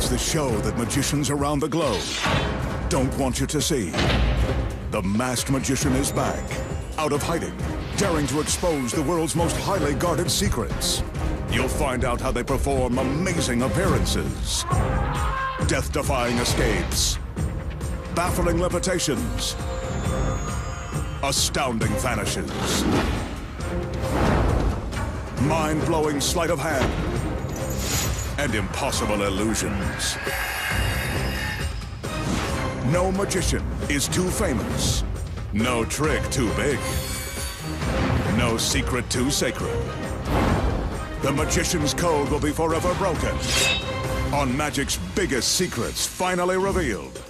It's the show that magicians around the globe don't want you to see. The masked magician is back, out of hiding, daring to expose the world's most highly guarded secrets. You'll find out how they perform amazing appearances, death-defying escapes, baffling levitations, astounding vanishes, mind-blowing sleight of hand, and impossible illusions. No magician is too famous. No trick too big. No secret too sacred. The magician's code will be forever broken on magic's biggest secrets finally revealed.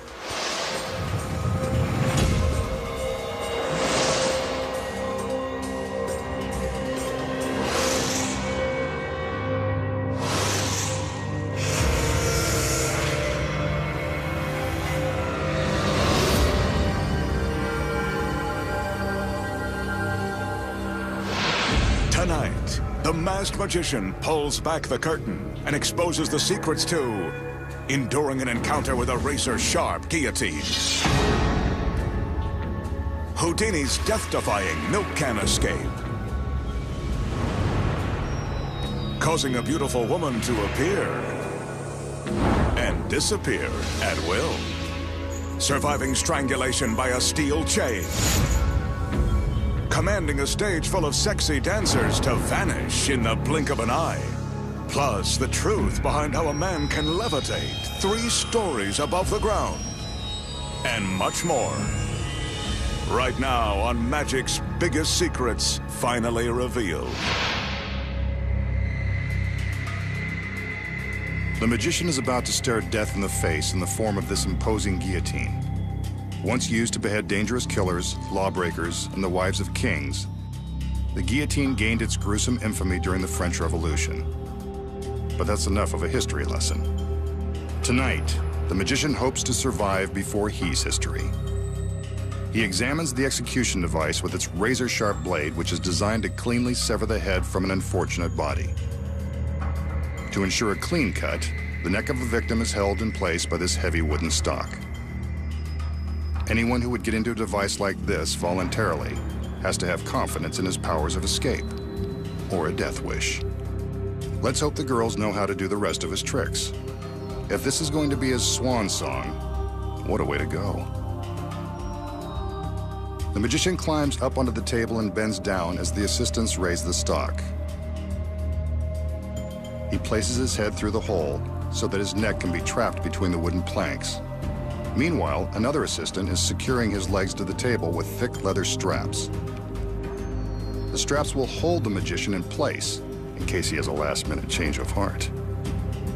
Tonight, the masked magician pulls back the curtain and exposes the secrets to enduring an encounter with a razor-sharp guillotine, Houdini's death-defying milk can escape, causing a beautiful woman to appear and disappear at will, surviving strangulation by a steel chain, commanding a stage full of sexy dancers to vanish in the blink of an eye. Plus, the truth behind how a man can levitate 3 stories above the ground. And much more. Right now on Magic's biggest secrets finally revealed. The magician is about to stare death in the face in the form of this imposing guillotine. Once used to behead dangerous killers, lawbreakers, and the wives of kings, the guillotine gained its gruesome infamy during the French Revolution. But that's enough of a history lesson. Tonight, the magician hopes to survive before he's history. He examines the execution device with its razor-sharp blade, which is designed to cleanly sever the head from an unfortunate body. To ensure a clean cut, the neck of the victim is held in place by this heavy wooden stock. Anyone who would get into a device like this voluntarily has to have confidence in his powers of escape, or a death wish. Let's hope the girls know how to do the rest of his tricks. If this is going to be his swan song, what a way to go. The magician climbs up onto the table and bends down as the assistants raise the stock. He places his head through the hole so that his neck can be trapped between the wooden planks. Meanwhile, another assistant is securing his legs to the table with thick leather straps. The straps will hold the magician in place in case he has a last-minute change of heart.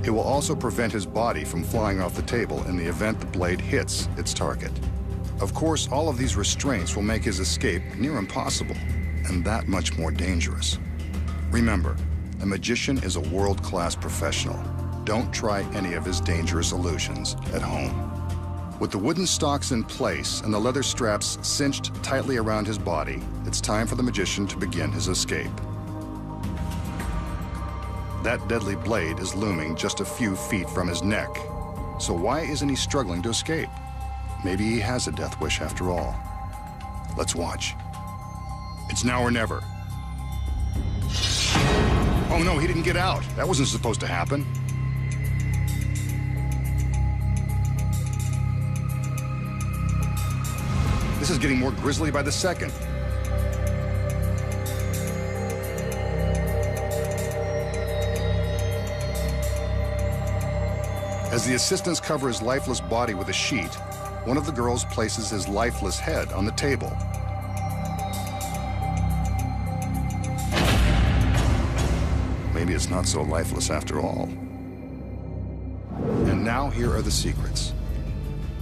It will also prevent his body from flying off the table in the event the blade hits its target. Of course, all of these restraints will make his escape near impossible and that much more dangerous. Remember, a magician is a world-class professional. Don't try any of his dangerous illusions at home. With the wooden stocks in place and the leather straps cinched tightly around his body, it's time for the magician to begin his escape. That deadly blade is looming just a few feet from his neck. So why isn't he struggling to escape? Maybe he has a death wish after all. Let's watch. It's now or never. Oh no, he didn't get out. That wasn't supposed to happen. This is getting more grisly by the second. As the assistants cover his lifeless body with a sheet, one of the girls places his lifeless head on the table. Maybe it's not so lifeless after all. And now here are the secrets.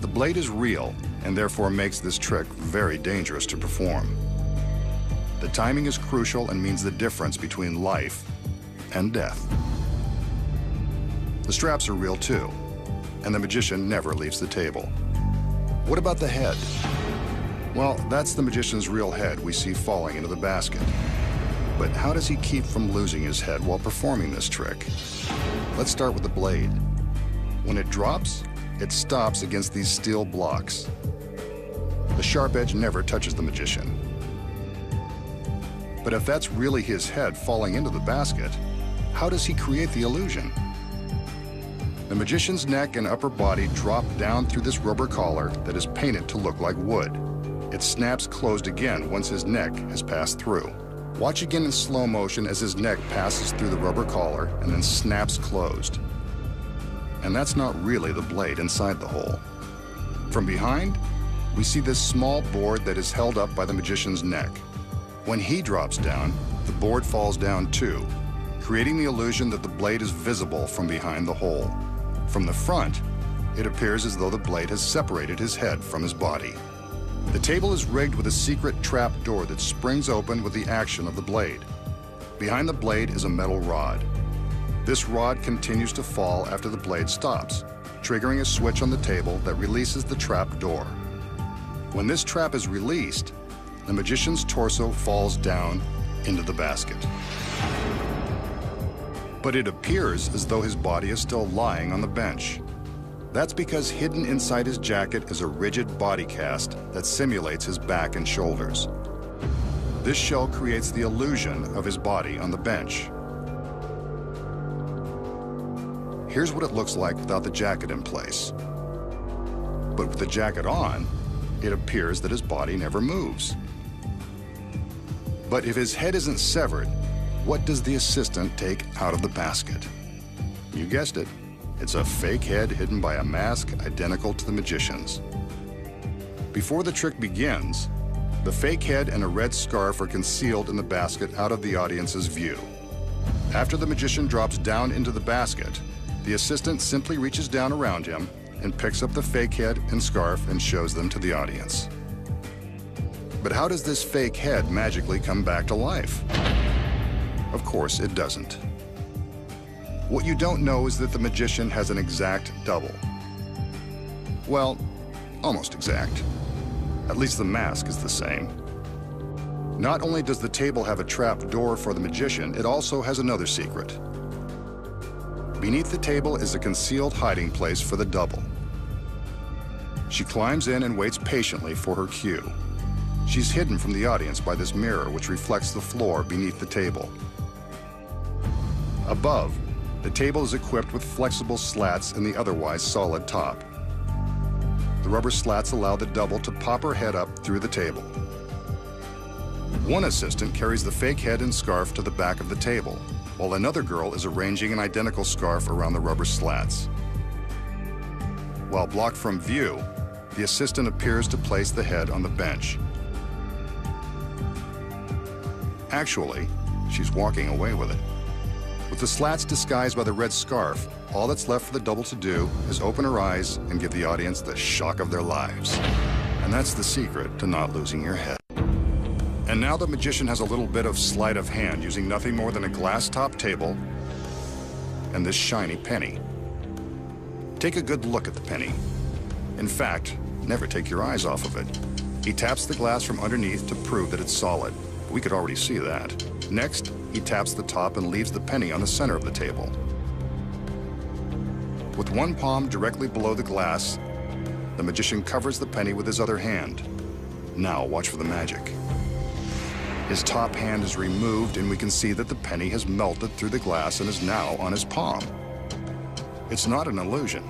The blade is real, and therefore makes this trick very dangerous to perform. The timing is crucial and means the difference between life and death. The straps are real too, and the magician never leaves the table. What about the head? Well, that's the magician's real head we see falling into the basket. But how does he keep from losing his head while performing this trick? Let's start with the blade. When it drops, it stops against these steel blocks. The sharp edge never touches the magician. But if that's really his head falling into the basket, how does he create the illusion? The magician's neck and upper body drop down through this rubber collar that is painted to look like wood. It snaps closed again once his neck has passed through. Watch again in slow motion as his neck passes through the rubber collar and then snaps closed. And that's not really the blade inside the hole. From behind, we see this small board that is held up by the magician's neck. When he drops down, the board falls down too, creating the illusion that the blade is visible from behind the hole. From the front, it appears as though the blade has separated his head from his body. The table is rigged with a secret trap door that springs open with the action of the blade. Behind the blade is a metal rod. This rod continues to fall after the blade stops, triggering a switch on the table that releases the trap door. When this trap is released, the magician's torso falls down into the basket. But it appears as though his body is still lying on the bench. That's because hidden inside his jacket is a rigid body cast that simulates his back and shoulders. This shell creates the illusion of his body on the bench. Here's what it looks like without the jacket in place. But with the jacket on, it appears that his body never moves. But if his head isn't severed, what does the assistant take out of the basket? You guessed it. It's a fake head hidden by a mask identical to the magician's. Before the trick begins, the fake head and a red scarf are concealed in the basket out of the audience's view. After the magician drops down into the basket, the assistant simply reaches down around him and picks up the fake head and scarf and shows them to the audience. But how does this fake head magically come back to life? Of course, it doesn't. What you don't know is that the magician has an exact double. Well, almost exact. At least the mask is the same. Not only does the table have a trap door for the magician, it also has another secret. Beneath the table is a concealed hiding place for the double. She climbs in and waits patiently for her cue. She's hidden from the audience by this mirror which reflects the floor beneath the table. Above, the table is equipped with flexible slats in the otherwise solid top. The rubber slats allow the double to pop her head up through the table. One assistant carries the fake head and scarf to the back of the table, while another girl is arranging an identical scarf around the rubber slats. While blocked from view, the assistant appears to place the head on the bench. Actually, she's walking away with it. With the slats disguised by the red scarf, all that's left for the double to do is open her eyes and give the audience the shock of their lives. And that's the secret to not losing your head. And now the magician has a little bit of sleight of hand using nothing more than a glass-top table and this shiny penny. Take a good look at the penny. In fact, never take your eyes off of it. He taps the glass from underneath to prove that it's solid. We could already see that. Next, he taps the top and leaves the penny on the center of the table. With one palm directly below the glass, the magician covers the penny with his other hand. Now watch for the magic. His top hand is removed and we can see that the penny has melted through the glass and is now on his palm. It's not an illusion.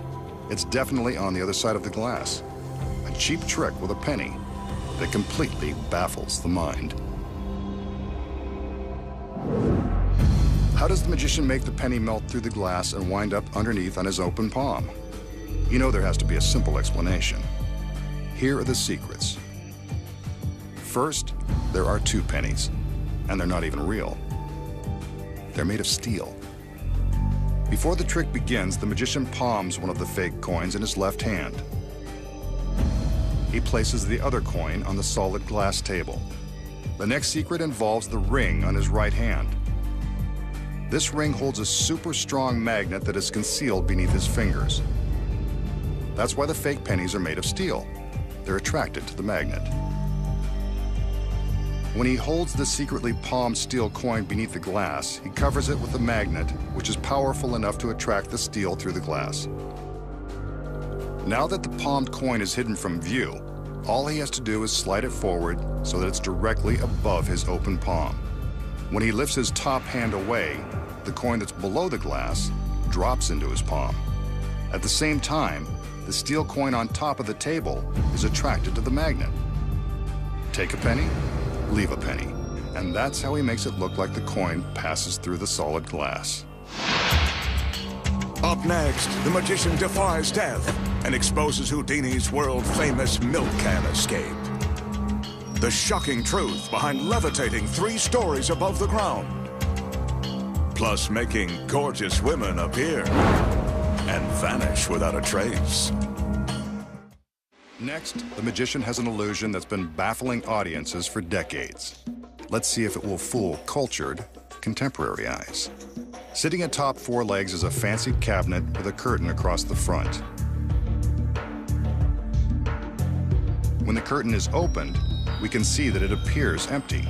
It's definitely on the other side of the glass. A cheap trick with a penny that completely baffles the mind. How does the magician make the penny melt through the glass and wind up underneath on his open palm? You know there has to be a simple explanation. Here are the secrets. First, there are two pennies, and they're not even real. They're made of steel. Before the trick begins, the magician palms one of the fake coins in his left hand. He places the other coin on the solid glass table. The next secret involves the ring on his right hand. This ring holds a super strong magnet that is concealed beneath his fingers. That's why the fake pennies are made of steel. They're attracted to the magnet. When he holds the secretly palmed steel coin beneath the glass, he covers it with a magnet, which is powerful enough to attract the steel through the glass. Now that the palmed coin is hidden from view, all he has to do is slide it forward so that it's directly above his open palm. When he lifts his top hand away, the coin that's below the glass drops into his palm. At the same time, the steel coin on top of the table is attracted to the magnet. Take a penny, leave a penny. And that's how he makes it look like the coin passes through the solid glass. Up next, the magician defies death and exposes Houdini's world-famous milk can escape. The shocking truth behind levitating 3 stories above the ground. Plus making gorgeous women appear and vanish without a trace. Next, the magician has an illusion that's been baffling audiences for decades. Let's see if it will fool cultured, contemporary eyes. Sitting atop 4 legs is a fancied cabinet with a curtain across the front. When the curtain is opened, we can see that it appears empty.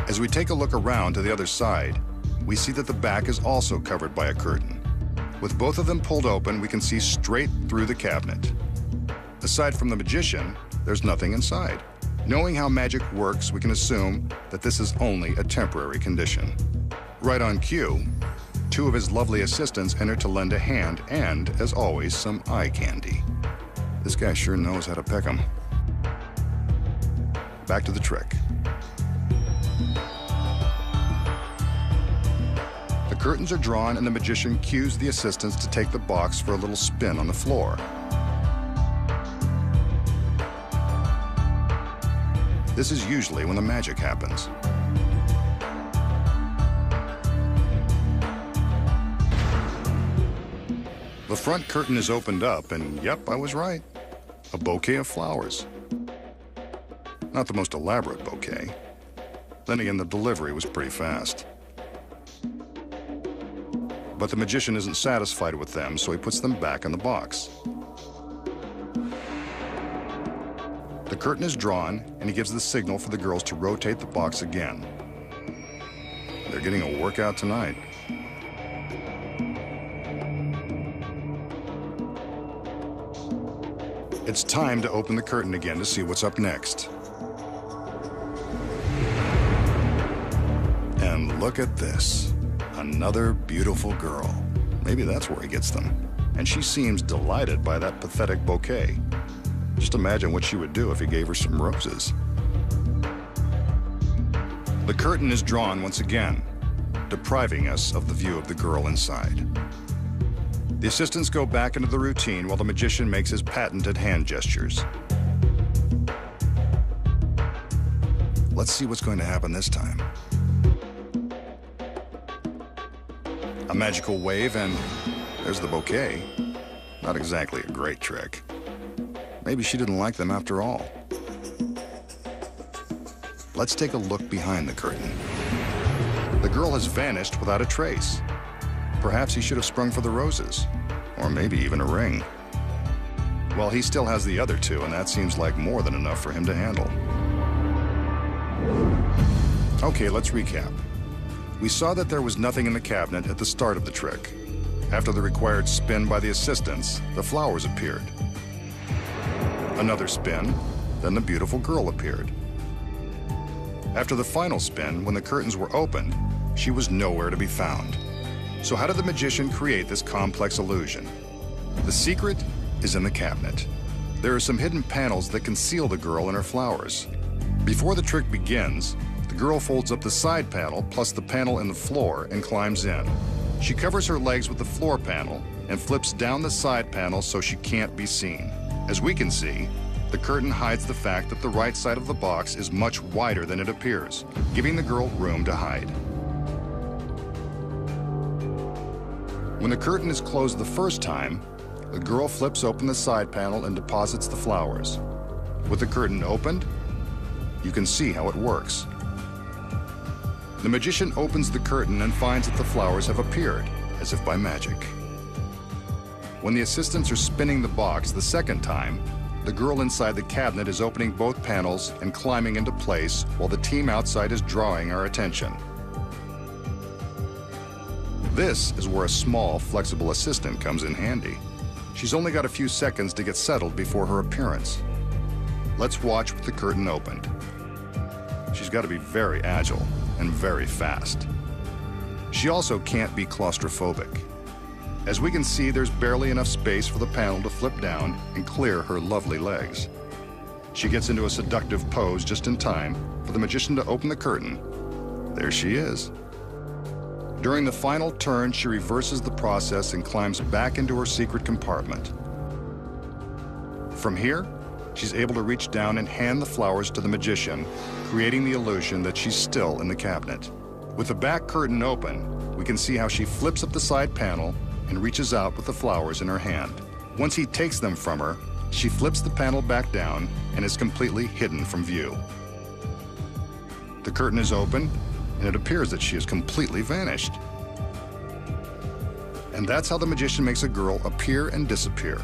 As we take a look around to the other side, we see that the back is also covered by a curtain. With both of them pulled open, we can see straight through the cabinet. Aside from the magician, there's nothing inside. Knowing how magic works, we can assume that this is only a temporary condition. Right on cue, 2 of his lovely assistants enter to lend a hand and, as always, some eye candy. This guy sure knows how to peck 'em. Back to the trick. The curtains are drawn and the magician cues the assistants to take the box for a little spin on the floor. This is usually when the magic happens. The front curtain is opened up, and yep, I was right. A bouquet of flowers. Not the most elaborate bouquet. Then again, the delivery was pretty fast. But the magician isn't satisfied with them, so he puts them back in the box. The curtain is drawn, and he gives the signal for the girls to rotate the box again. They're getting a workout tonight. It's time to open the curtain again to see what's up next. And look at this. Another beautiful girl. Maybe that's where he gets them. And she seems delighted by that pathetic bouquet. Just imagine what she would do if he gave her some roses. The curtain is drawn once again, depriving us of the view of the girl inside. The assistants go back into the routine while the magician makes his patented hand gestures. Let's see what's going to happen this time. A magical wave, and there's the bouquet. Not exactly a great trick. Maybe she didn't like them after all. Let's take a look behind the curtain. The girl has vanished without a trace. Perhaps he should have sprung for the roses, or maybe even a ring. Well, he still has the other 2, and that seems like more than enough for him to handle. Okay, let's recap. We saw that there was nothing in the cabinet at the start of the trick. After the required spin by the assistants, the flowers appeared. Another spin, then the beautiful girl appeared. After the final spin, when the curtains were opened, she was nowhere to be found. So how did the magician create this complex illusion? The secret is in the cabinet. There are some hidden panels that conceal the girl and her flowers. Before the trick begins, the girl folds up the side panel plus the panel in the floor and climbs in. She covers her legs with the floor panel and flips down the side panel so she can't be seen. As we can see, the curtain hides the fact that the right side of the box is much wider than it appears, giving the girl room to hide. When the curtain is closed the first time, the girl flips open the side panel and deposits the flowers. With the curtain opened, you can see how it works. The magician opens the curtain and finds that the flowers have appeared, as if by magic. When the assistants are spinning the box the second time, the girl inside the cabinet is opening both panels and climbing into place while the team outside is drawing our attention. This is where a small, flexible assistant comes in handy. She's only got a few seconds to get settled before her appearance. Let's watch with the curtain opened. She's got to be very agile and very fast. She also can't be claustrophobic. As we can see, there's barely enough space for the panel to flip down and clear her lovely legs. She gets into a seductive pose just in time for the magician to open the curtain. There she is. During the final turn, she reverses the process and climbs back into her secret compartment. From here, she's able to reach down and hand the flowers to the magician, creating the illusion that she's still in the cabinet. With the back curtain open, we can see how she flips up the side panel and reaches out with the flowers in her hand. Once he takes them from her, she flips the panel back down and is completely hidden from view. The curtain is open, and it appears that she has completely vanished. And that's how the magician makes a girl appear and disappear,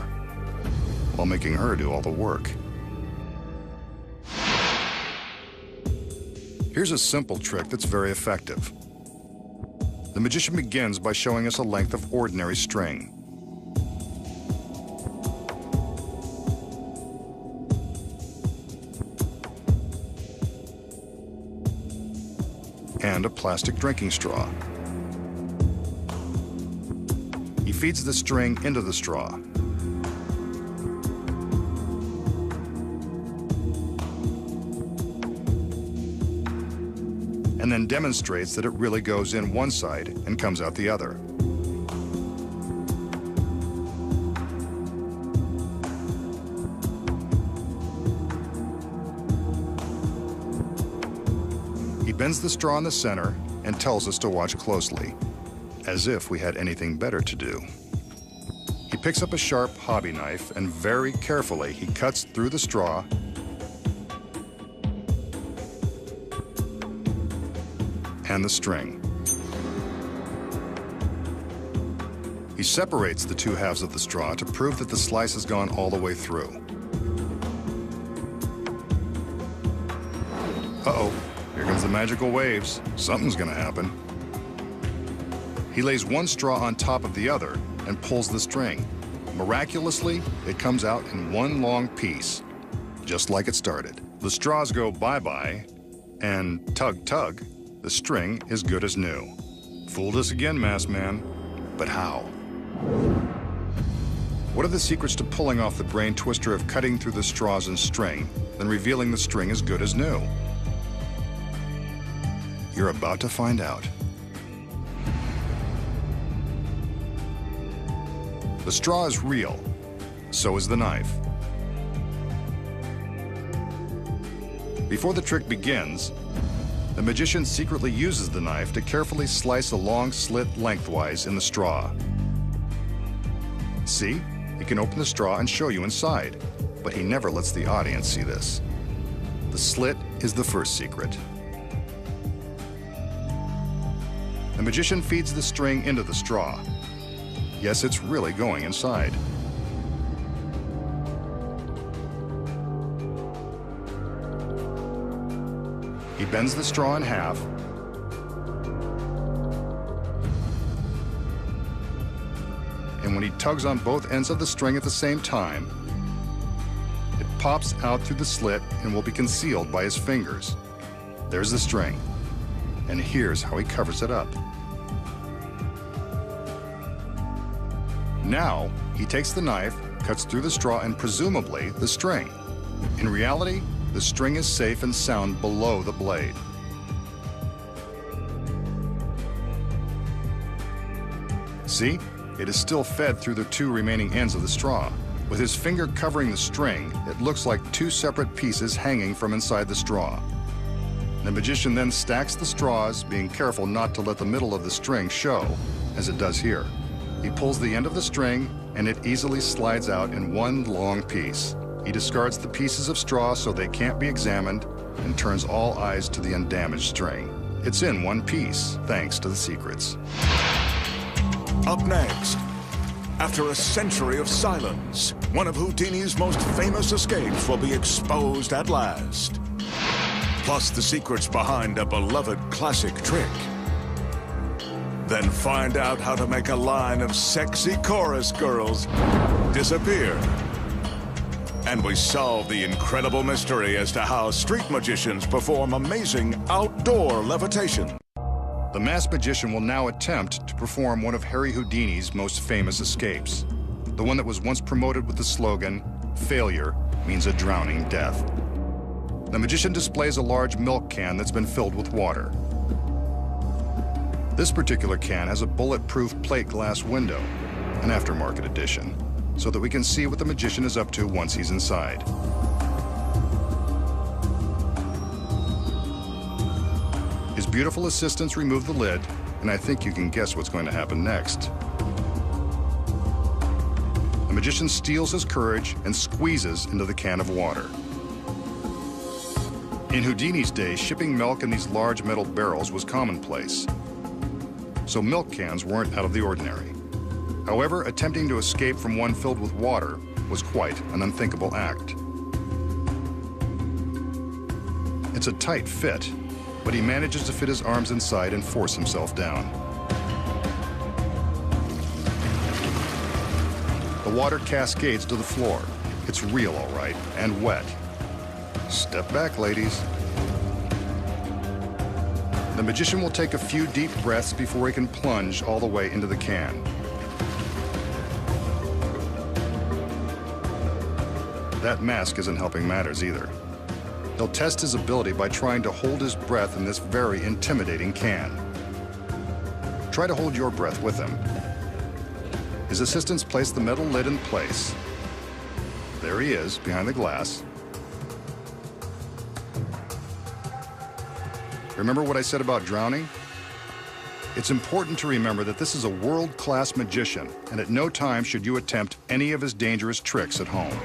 while making her do all the work. Here's a simple trick that's very effective. The magician begins by showing us a length of ordinary string. And a plastic drinking straw. He feeds the string into the straw. And then demonstrates that it really goes in one side and comes out the other. He bends the straw in the center and tells us to watch closely, as if we had anything better to do. He picks up a sharp hobby knife and very carefully he cuts through the straw and the string. He separates the two halves of the straw to prove that the slice has gone all the way through. Uh-oh, here comes the magical waves. Something's gonna happen. He lays one straw on top of the other and pulls the string. Miraculously, it comes out in one long piece, just like it started. The straws go bye-bye, and tug-tug, the string is good as new. Fooled us again, masked man. But how? What are the secrets to pulling off the brain twister of cutting through the straws and string, then revealing the string as good as new? You're about to find out. The straw is real, so is the knife. Before the trick begins, the magician secretly uses the knife to carefully slice a long slit lengthwise in the straw. See? He can open the straw and show you inside, but he never lets the audience see this. The slit is the first secret. The magician feeds the string into the straw. Yes, it's really going inside. He bends the straw in half and when he tugs on both ends of the string at the same time, it pops out through the slit and will be concealed by his fingers. There's the string, and here's how he covers it up. Now, he takes the knife, cuts through the straw and presumably the string. In reality, the string is safe and sound below the blade. See? It is still fed through the two remaining ends of the straw. With his finger covering the string, it looks like two separate pieces hanging from inside the straw. The magician then stacks the straws, being careful not to let the middle of the string show, as it does here. He pulls the end of the string, and it easily slides out in one long piece. He discards the pieces of straw so they can't be examined and turns all eyes to the undamaged string. It's in one piece, thanks to the secrets. Up next, after a century of silence, one of Houdini's most famous escapes will be exposed at last. Plus the secrets behind a beloved classic trick. Then find out how to make a line of sexy chorus girls disappear. And we solve the incredible mystery as to how street magicians perform amazing outdoor levitation. The masked magician will now attempt to perform one of Harry Houdini's most famous escapes, the one that was once promoted with the slogan, "Failure means a drowning death." The magician displays a large milk can that's been filled with water. This particular can has a bulletproof plate glass window, an aftermarket edition, so that we can see what the magician is up to once he's inside. His beautiful assistants remove the lid, and I think you can guess what's going to happen next. The magician steals his courage and squeezes into the can of water. In Houdini's day, shipping milk in these large metal barrels was commonplace, so milk cans weren't out of the ordinary. However, attempting to escape from one filled with water was quite an unthinkable act. It's a tight fit, but he manages to fit his arms inside and force himself down. The water cascades to the floor. It's real, all right, and wet. Step back, ladies. The magician will take a few deep breaths before he can plunge all the way into the can. That mask isn't helping matters either. He'll test his ability by trying to hold his breath in this very intimidating can. Try to hold your breath with him. His assistants place the metal lid in place. There he is, behind the glass. Remember what I said about drowning? It's important to remember that this is a world-class magician, and at no time should you attempt any of his dangerous tricks at home.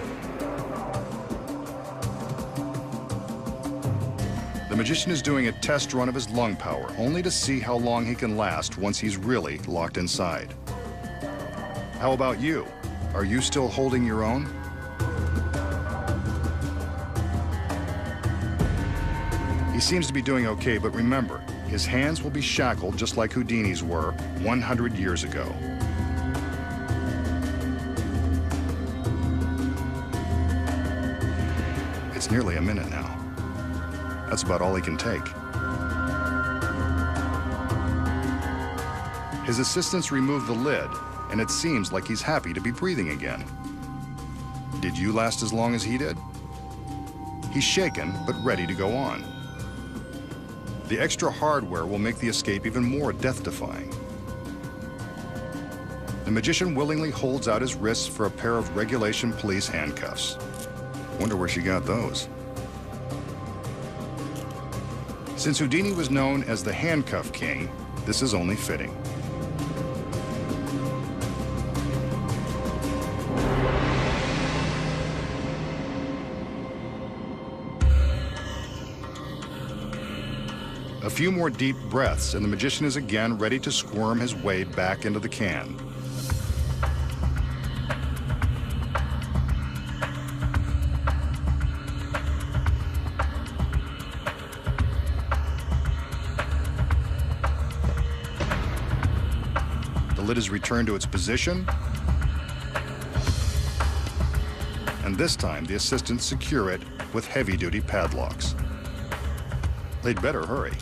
The magician is doing a test run of his lung power, only to see how long he can last once he's really locked inside. How about you? Are you still holding your own? He seems to be doing okay, but remember, his hands will be shackled just like Houdini's were 100 years ago. It's nearly a minute now. That's about all he can take. His assistants remove the lid, and it seems like he's happy to be breathing again. Did you last as long as he did? He's shaken, but ready to go on. The extra hardware will make the escape even more death-defying. The magician willingly holds out his wrists for a pair of regulation police handcuffs. Wonder where she got those. Since Houdini was known as the handcuff king, this is only fitting. A few more deep breaths, and the magician is again ready to squirm his way back into the can. The lid is returned to its position, and this time the assistants secure it with heavy-duty padlocks. They'd better hurry.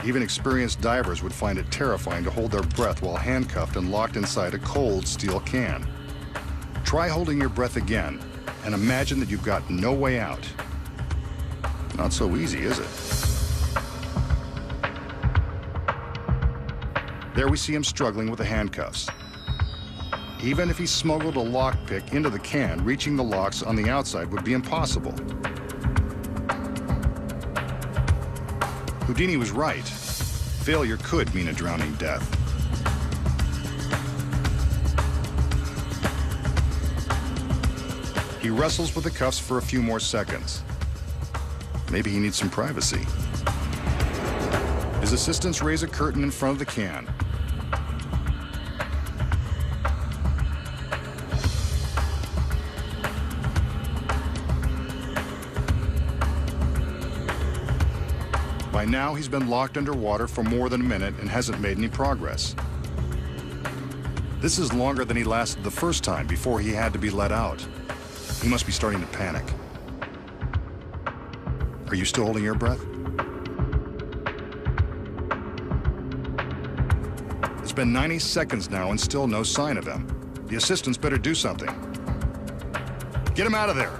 Even experienced divers would find it terrifying to hold their breath while handcuffed and locked inside a cold steel can. Try holding your breath again and imagine that you've got no way out. Not so easy, is it? There we see him struggling with the handcuffs. Even if he smuggled a lockpick into the can, reaching the locks on the outside would be impossible. Houdini was right. Failure could mean a drowning death. He wrestles with the cuffs for a few more seconds. Maybe he needs some privacy. His assistants raise a curtain in front of the can. By now, he's been locked underwater for more than a minute and hasn't made any progress. This is longer than he lasted the first time before he had to be let out. He must be starting to panic. Are you still holding your breath? It's been 90 seconds now and still no sign of him. The assistants better do something. Get him out of there.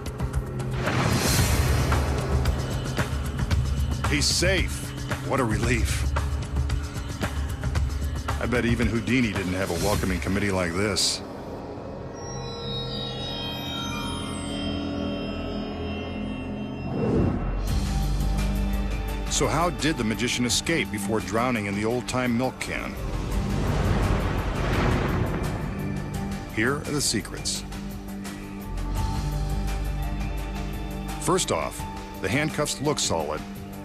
He's safe. What a relief. I bet even Houdini didn't have a welcoming committee like this. So how did the magician escape before drowning in the old-time milk can? Here are the secrets. First off, the handcuffs look solid,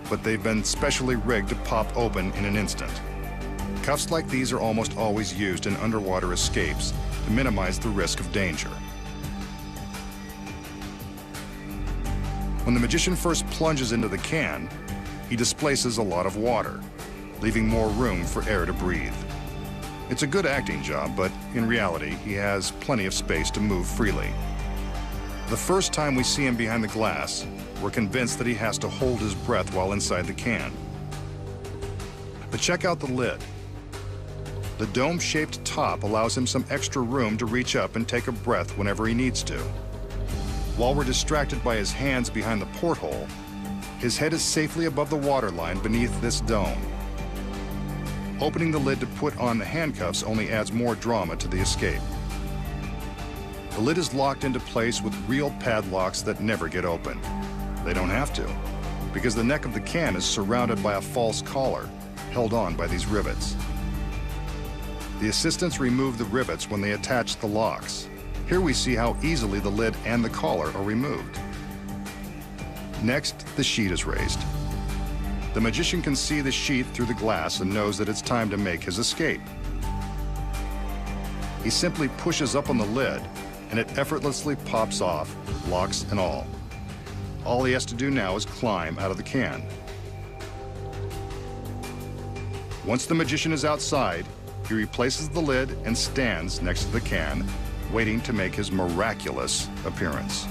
but they've been specially rigged to pop open in an instant. Cuffs like these are almost always used in underwater escapes to minimize the risk of danger. When the magician first plunges into the can, he displaces a lot of water, leaving more room for air to breathe. It's a good acting job, but in reality, he has plenty of space to move freely. The first time we see him behind the glass, we're convinced that he has to hold his breath while inside the can. But check out the lid. The dome-shaped top allows him some extra room to reach up and take a breath whenever he needs to. While we're distracted by his hands behind the porthole, his head is safely above the waterline beneath this dome. Opening the lid to put on the handcuffs only adds more drama to the escape. The lid is locked into place with real padlocks that never get open. They don't have to, because the neck of the can is surrounded by a false collar, held on by these rivets. The assistants remove the rivets when they attach the locks. Here we see how easily the lid and the collar are removed. Next, the sheet is raised. The magician can see the sheath through the glass and knows that it's time to make his escape. He simply pushes up on the lid, and it effortlessly pops off, locks and all. All he has to do now is climb out of the can. Once the magician is outside, he replaces the lid and stands next to the can, waiting to make his miraculous appearance.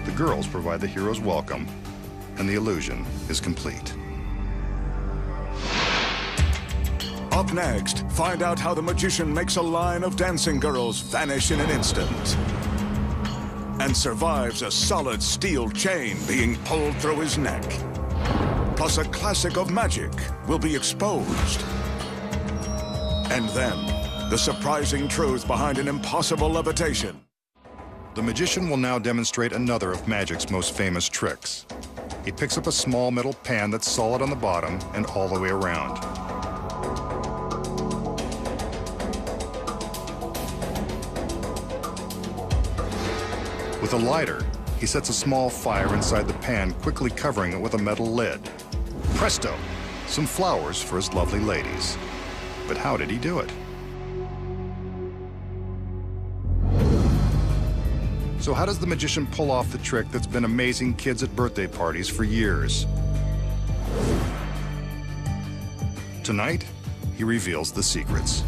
The girls provide the hero's welcome, and the illusion is complete. Up next, find out how the magician makes a line of dancing girls vanish in an instant and survives a solid steel chain being pulled through his neck. Plus, a classic of magic will be exposed. And then, the surprising truth behind an impossible levitation. The magician will now demonstrate another of magic's most famous tricks. He picks up a small metal pan that's solid on the bottom and all the way around. With a lighter, he sets a small fire inside the pan, quickly covering it with a metal lid. Presto! Some flowers for his lovely ladies. But how did he do it? So how does the magician pull off the trick that's been amazing kids at birthday parties for years? Tonight, he reveals the secrets.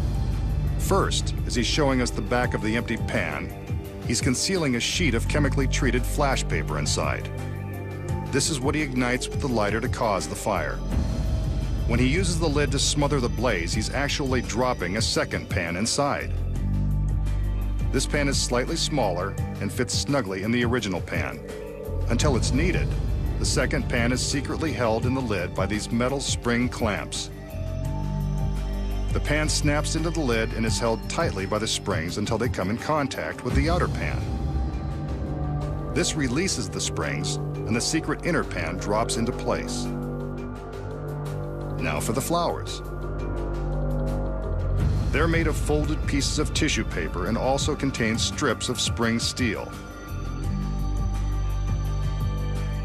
First, as he's showing us the back of the empty pan, he's concealing a sheet of chemically treated flash paper inside. This is what he ignites with the lighter to cause the fire. When he uses the lid to smother the blaze, he's actually dropping a second pan inside. This pan is slightly smaller and fits snugly in the original pan. Until it's needed, the second pan is secretly held in the lid by these metal spring clamps. The pan snaps into the lid and is held tightly by the springs until they come in contact with the outer pan. This releases the springs, and the secret inner pan drops into place. Now for the flowers. They're made of folded pieces of tissue paper and also contain strips of spring steel.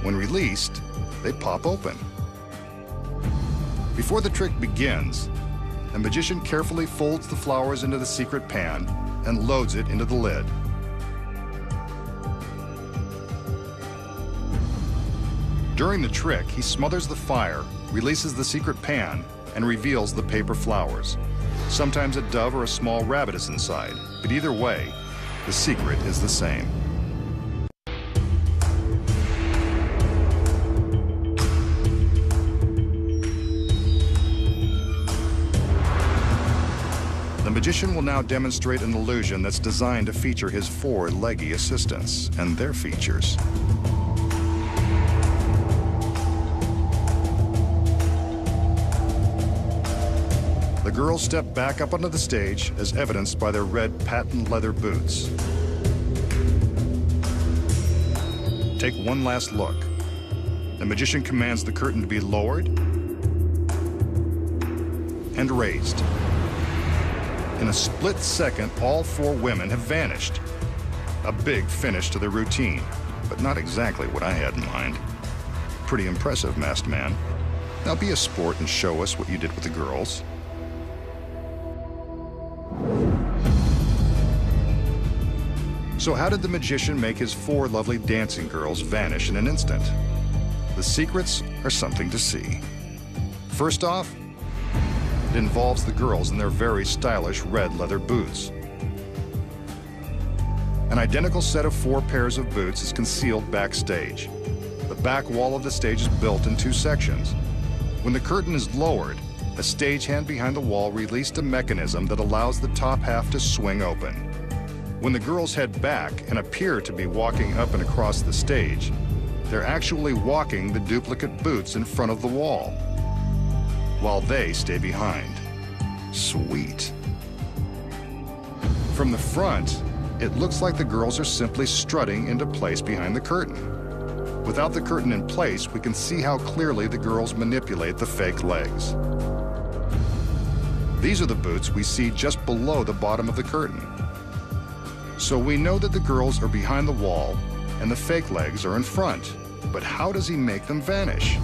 When released, they pop open. Before the trick begins, the magician carefully folds the flowers into the secret pan and loads it into the lid. During the trick, he smothers the fire, releases the secret pan, and reveals the paper flowers. Sometimes a dove or a small rabbit is inside, but either way, the secret is the same. The magician will now demonstrate an illusion that's designed to feature his 4 leggy assistants and their features. The girls step back up onto the stage as evidenced by their red patent leather boots. Take one last look. The magician commands the curtain to be lowered and raised. In a split second, all 4 women have vanished. A big finish to their routine, but not exactly what I had in mind. Pretty impressive, masked man. Now be a sport and show us what you did with the girls. So how did the magician make his 4 lovely dancing girls vanish in an instant? The secrets are something to see. First off, it involves the girls in their very stylish red leather boots. An identical set of 4 pairs of boots is concealed backstage. The back wall of the stage is built in 2 sections. When the curtain is lowered, a stagehand behind the wall released a mechanism that allows the top half to swing open. When the girls head back and appear to be walking up and across the stage, they're actually walking the duplicate boots in front of the wall, while they stay behind. Sweet. From the front, it looks like the girls are simply strutting into place behind the curtain. Without the curtain in place, we can see how clearly the girls manipulate the fake legs. These are the boots we see just below the bottom of the curtain. So we know that the girls are behind the wall and the fake legs are in front. But how does he make them vanish?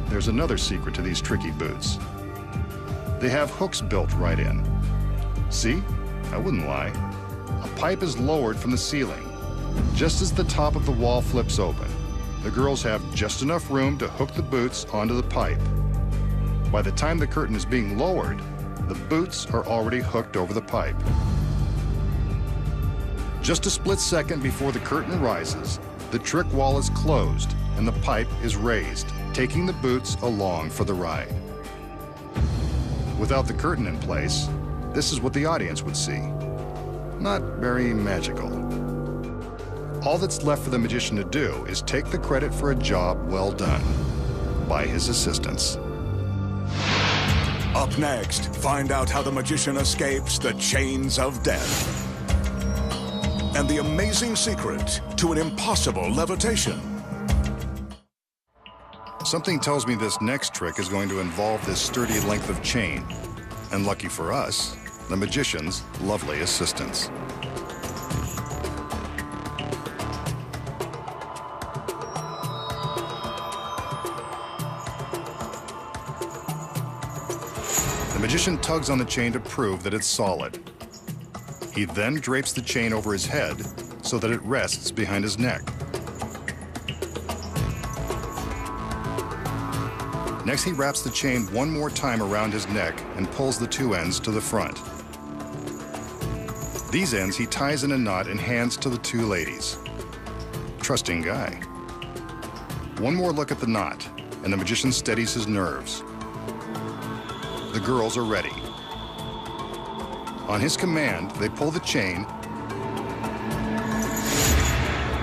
There's another secret to these tricky boots. They have hooks built right in. See? I wouldn't lie. A pipe is lowered from the ceiling. Just as the top of the wall flips open, the girls have just enough room to hook the boots onto the pipe. By the time the curtain is being lowered, the boots are already hooked over the pipe. Just a split second before the curtain rises, the trick wall is closed and the pipe is raised, taking the boots along for the ride. Without the curtain in place, this is what the audience would see. Not very magical. All that's left for the magician to do is take the credit for a job well done by his assistants. Up next, find out how the magician escapes the chains of death and the amazing secret to an impossible levitation. Something tells me this next trick is going to involve this sturdy length of chain. And lucky for us, the magician's lovely assistants. The magician tugs on the chain to prove that it's solid. He then drapes the chain over his head so that it rests behind his neck. Next, he wraps the chain one more time around his neck and pulls the 2 ends to the front. These ends he ties in a knot and hands to the 2 ladies. Trusting guy. One more look at the knot, and the magician steadies his nerves. The girls are ready. On his command, they pull the chain,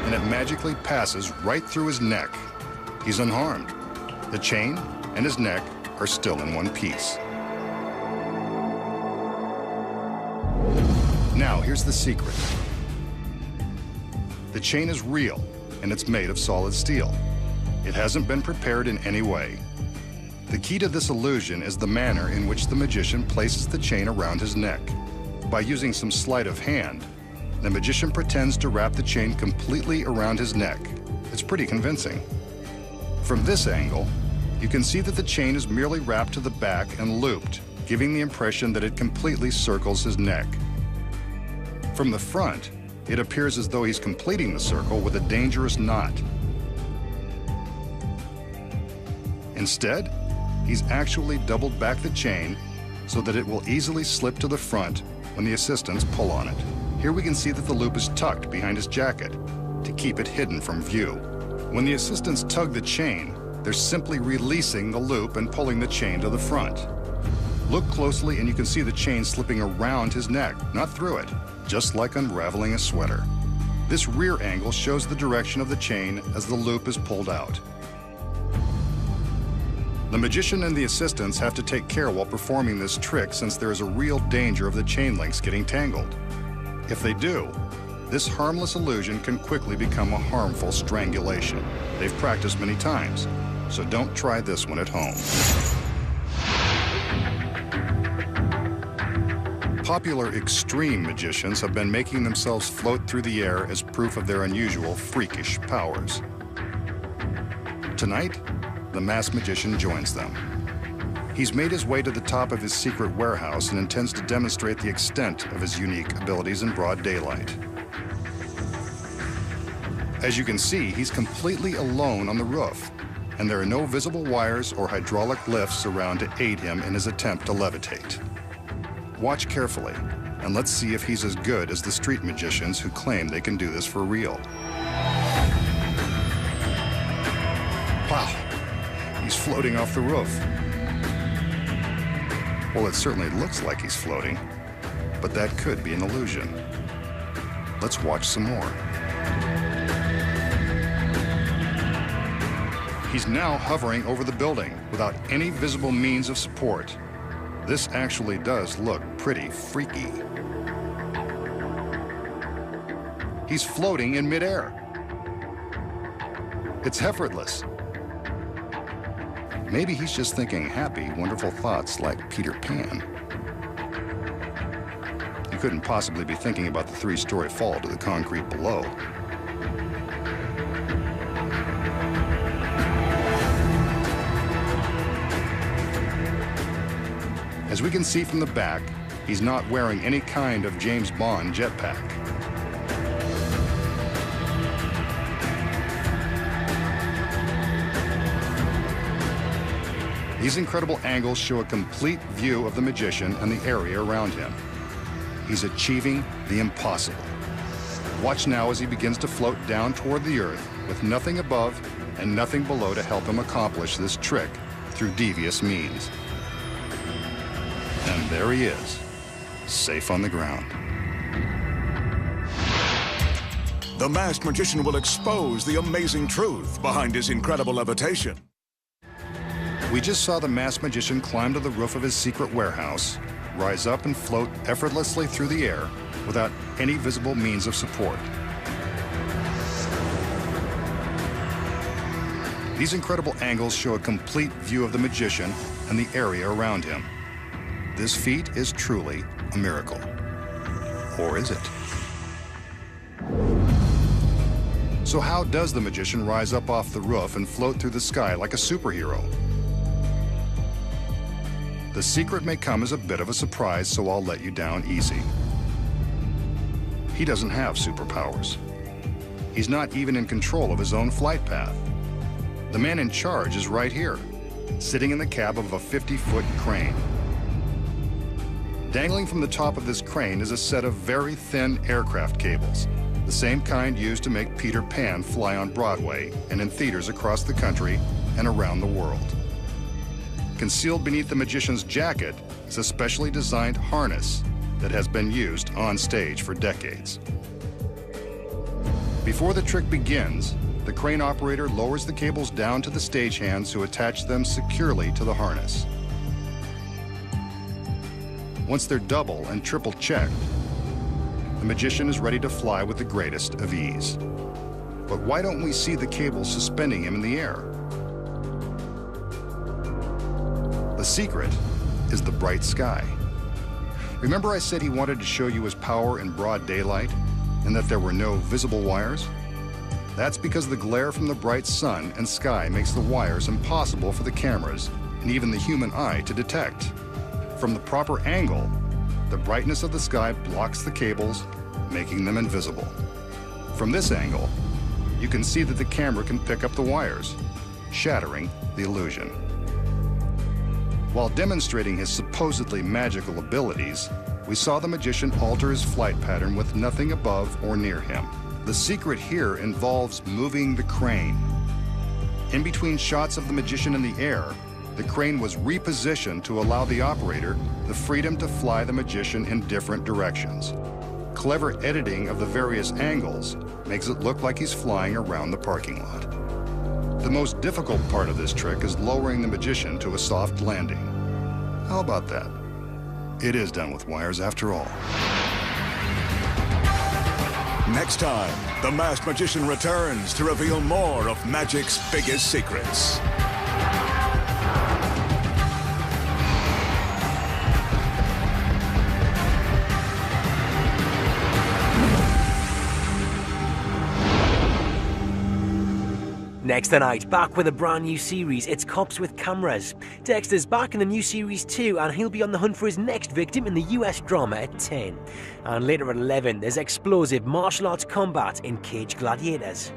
and it magically passes right through his neck. He's unharmed. The chain and his neck are still in one piece. Now, here's the secret. The chain is real, and it's made of solid steel. It hasn't been prepared in any way. The key to this illusion is the manner in which the magician places the chain around his neck. By using some sleight of hand, the magician pretends to wrap the chain completely around his neck. It's pretty convincing. From this angle, you can see that the chain is merely wrapped to the back and looped, giving the impression that it completely circles his neck. From the front, it appears as though he's completing the circle with a dangerous knot. Instead, he's actually doubled back the chain so that it will easily slip to the front when the assistants pull on it. Here we can see that the loop is tucked behind his jacket to keep it hidden from view. When the assistants tug the chain, they're simply releasing the loop and pulling the chain to the front. Look closely and you can see the chain slipping around his neck, not through it, just like unraveling a sweater. This rear angle shows the direction of the chain as the loop is pulled out. The magician and the assistants have to take care while performing this trick since there is a real danger of the chain links getting tangled. If they do, this harmless illusion can quickly become a harmful strangulation. They've practiced many times, so don't try this one at home. Popular extreme magicians have been making themselves float through the air as proof of their unusual freakish powers. Tonight, the masked magician joins them. He's made his way to the top of his secret warehouse and intends to demonstrate the extent of his unique abilities in broad daylight. As you can see, he's completely alone on the roof, and there are no visible wires or hydraulic lifts around to aid him in his attempt to levitate. Watch carefully, and let's see if he's as good as the street magicians who claim they can do this for real. Wow, he's floating off the roof. Well, it certainly looks like he's floating, but that could be an illusion. Let's watch some more. He's now hovering over the building without any visible means of support. This actually does look pretty freaky. He's floating in midair. It's effortless. Maybe he's just thinking happy, wonderful thoughts like Peter Pan. He couldn't possibly be thinking about the 3-story fall to the concrete below. As we can see from the back, he's not wearing any kind of James Bond jetpack. These incredible angles show a complete view of the magician and the area around him. He's achieving the impossible. Watch now as he begins to float down toward the earth with nothing above and nothing below to help him accomplish this trick through devious means. And there he is, safe on the ground. The masked magician will expose the amazing truth behind his incredible levitation. We just saw the masked magician climb to the roof of his secret warehouse, rise up and float effortlessly through the air without any visible means of support. These incredible angles show a complete view of the magician and the area around him. This feat is truly a miracle. Or is it? So how does the magician rise up off the roof and float through the sky like a superhero? The secret may come as a bit of a surprise, so I'll let you down easy. He doesn't have superpowers. He's not even in control of his own flight path. The man in charge is right here, sitting in the cab of a 50-foot crane. Dangling from the top of this crane is a set of very thin aircraft cables, the same kind used to make Peter Pan fly on Broadway and in theaters across the country and around the world. Concealed beneath the magician's jacket is a specially designed harness that has been used on stage for decades. Before the trick begins, the crane operator lowers the cables down to the stagehands who attach them securely to the harness. Once they're double and triple checked, the magician is ready to fly with the greatest of ease. But why don't we see the cables suspending him in the air? The secret is the bright sky. Remember I said he wanted to show you his power in broad daylight and that there were no visible wires? That's because the glare from the bright sun and sky makes the wires impossible for the cameras and even the human eye to detect. From the proper angle, the brightness of the sky blocks the cables, making them invisible. From this angle, you can see that the camera can pick up the wires, shattering the illusion. While demonstrating his supposedly magical abilities, we saw the magician alter his flight pattern with nothing above or near him. The secret here involves moving the crane. In between shots of the magician in the air, the crane was repositioned to allow the operator the freedom to fly the magician in different directions. Clever editing of the various angles makes it look like he's flying around the parking lot. The most difficult part of this trick is lowering the magician to a soft landing. How about that? It is done with wires after all. Next time, the masked magician returns to reveal more of magic's biggest secrets. Next tonight, back with a brand new series, it's Cops with Cameras. Dexter's back in the new series too, and he'll be on the hunt for his next victim in the US drama at 10. And later at 11, there's explosive martial arts combat in Cage Gladiators.